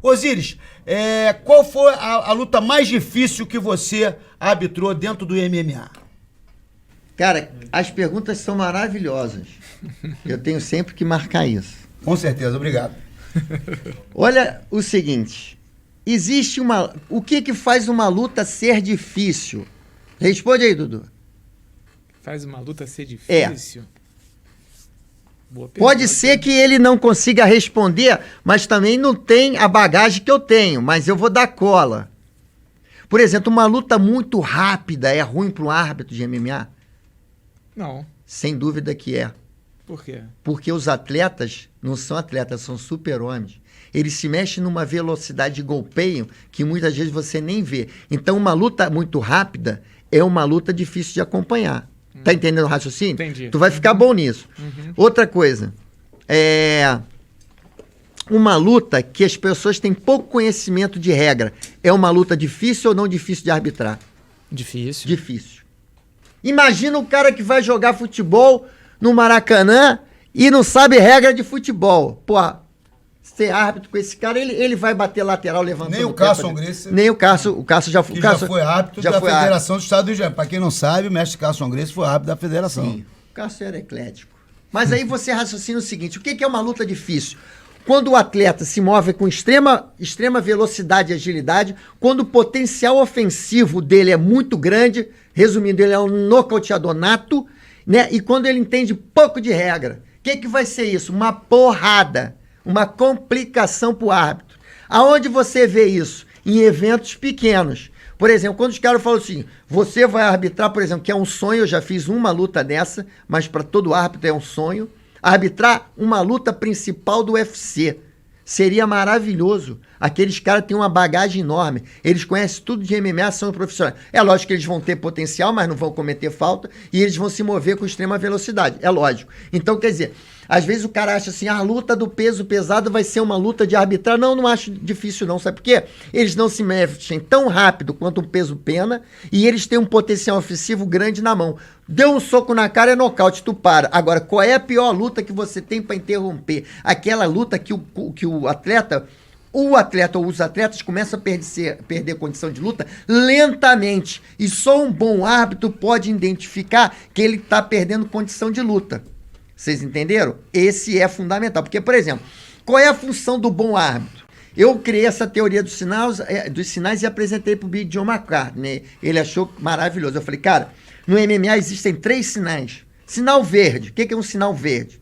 Osíris, qual foi a luta mais difícil que você arbitrou dentro do MMA? Cara, as perguntas são maravilhosas. Eu tenho sempre que marcar isso. Com certeza, obrigado. Olha o seguinte, existe uma... O que faz uma luta ser difícil? Responde aí, Dudu. Faz uma luta ser difícil? Boa pergunta. Pode ser que ele não consiga responder, mas também não tem a bagagem que eu tenho, mas eu vou dar cola. Por exemplo, uma luta muito rápida é ruim para um árbitro de MMA? Não. Sem dúvida que é. Por quê? Porque os atletas não são atletas, são super-homens. Eles se mexem numa velocidade de golpeio que muitas vezes você nem vê. Então, uma luta muito rápida é uma luta difícil de acompanhar. Tá entendendo o raciocínio? Entendi. Tu vai ficar bom nisso. Outra coisa, uma luta que as pessoas têm pouco conhecimento de regra. É uma luta difícil ou não difícil de arbitrar? Difícil. Difícil. Imagina o cara que vai jogar futebol no Maracanã e não sabe regra de futebol. Pô, ser árbitro com esse cara, ele vai bater lateral levantando. Nem o Carson Gracie. Nem o Cássio já foi. Já foi árbitro da foi Federação dos Estados Unidos. Para quem não sabe, o mestre Carson Gracie foi árbitro da Federação. Sim, o Cássio era eclético. Mas aí você raciocina o seguinte, o que é uma luta difícil? Quando o atleta se move com extrema velocidade e agilidade, quando o potencial ofensivo dele é muito grande, resumindo, ele é um nocauteador nato, né? E quando ele entende pouco de regra. O que vai ser isso? Uma porrada, uma complicação para o árbitro. Aonde você vê isso? Em eventos pequenos. Por exemplo, quando os caras falam assim, você vai arbitrar, por exemplo, que é um sonho, eu já fiz uma luta dessa, mas para todo árbitro é um sonho, arbitrar uma luta principal do UFC. Seria maravilhoso. Aqueles caras têm uma bagagem enorme. Eles conhecem tudo de MMA, são profissionais. É lógico que eles vão ter potencial, mas não vão cometer falta. E eles vão se mover com extrema velocidade. É lógico. Então, quer dizer, às vezes o cara acha assim, a luta do peso pesado vai ser uma luta de arbitrar. Não acho difícil não. Sabe por quê? Eles não se mexem tão rápido quanto um peso pena e eles têm um potencial ofensivo grande na mão. Deu um soco na cara, é nocaute, tu para. Agora, qual é a pior luta que você tem para interromper? Aquela luta que o atleta ou os atletas começam a perder condição de luta lentamente. E só um bom árbitro pode identificar que ele está perdendo condição de luta. Vocês entenderam? Esse é fundamental. Porque, por exemplo, qual é a função do bom árbitro? Eu criei essa teoria dos sinais e apresentei para o Big John McCartney. Ele achou maravilhoso. Eu falei, cara, no MMA existem 3 sinais. Sinal verde. O que é um sinal verde?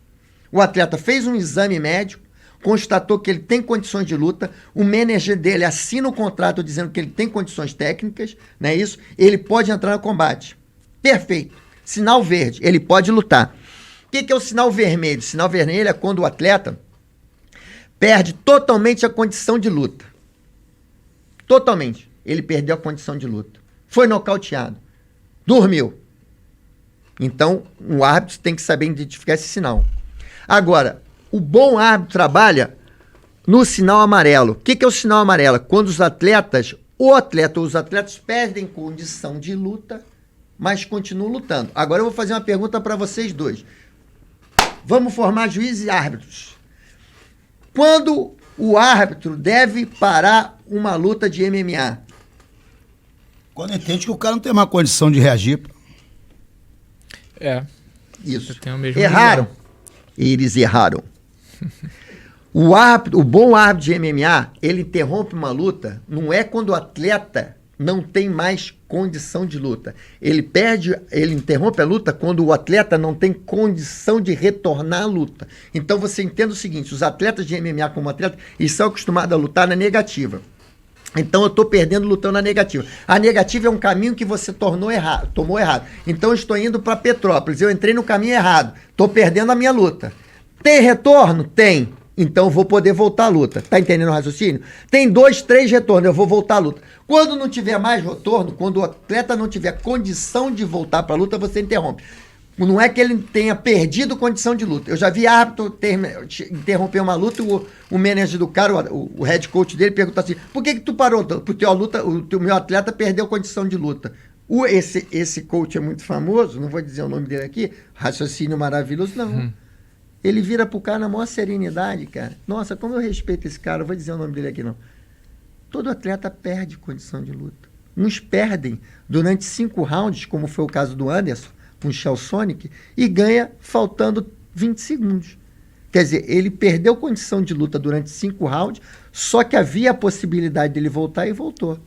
O atleta fez um exame médico, constatou que ele tem condições de luta, o manager dele assina o contrato dizendo que ele tem condições técnicas, não é isso? Ele pode entrar no combate. Perfeito. Sinal verde, ele pode lutar. O que é o sinal vermelho? O sinal vermelho é quando o atleta perde totalmente a condição de luta. Totalmente. Ele perdeu a condição de luta. Foi nocauteado. Dormiu. Então, o árbitro tem que saber identificar esse sinal. Agora, o bom árbitro trabalha no sinal amarelo. O que é o sinal amarelo? Quando os atletas perdem condição de luta, mas continuam lutando. Agora eu vou fazer uma pergunta para vocês dois. Vamos formar juízes e árbitros. Quando o árbitro deve parar uma luta de MMA? Quando entende que o cara não tem mais condição de reagir. Isso. Eu tenho o mesmo Erraram. visão. Eles erraram. O bom árbitro de MMA, ele interrompe uma luta, não é quando o atleta não tem mais condição de luta. Ele interrompe a luta quando o atleta não tem condição de retornar à luta. Então você entenda o seguinte, os atletas de MMA como atleta, eles são acostumados a lutar na negativa. Então eu estou perdendo lutando na negativa. A negativa é um caminho que você tomou errado. Então eu estou indo para Petrópolis, eu entrei no caminho errado, estou perdendo a minha luta. Tem retorno? Tem. Então eu vou poder voltar à luta. Tá entendendo o raciocínio? Tem 2, 3 retornos, eu vou voltar à luta. Quando não tiver mais retorno, quando o atleta não tiver condição de voltar para a luta, você interrompe. Não é que ele tenha perdido condição de luta. Eu já vi árbitro interromper uma luta, o manager do cara, o head coach dele, perguntou assim, por que tu parou? Porque o meu atleta perdeu condição de luta. Esse coach é muito famoso, não vou dizer o nome dele aqui, raciocínio maravilhoso, não. Ele vira pro cara na maior serenidade, cara. Nossa, como eu respeito esse cara, eu vou dizer o nome dele aqui não. Todo atleta perde condição de luta. Uns perdem durante 5 rounds, como foi o caso do Anderson, com o Chael Sonnen, e ganha faltando 20 segundos. Quer dizer, ele perdeu condição de luta durante 5 rounds, só que havia a possibilidade dele voltar e voltou.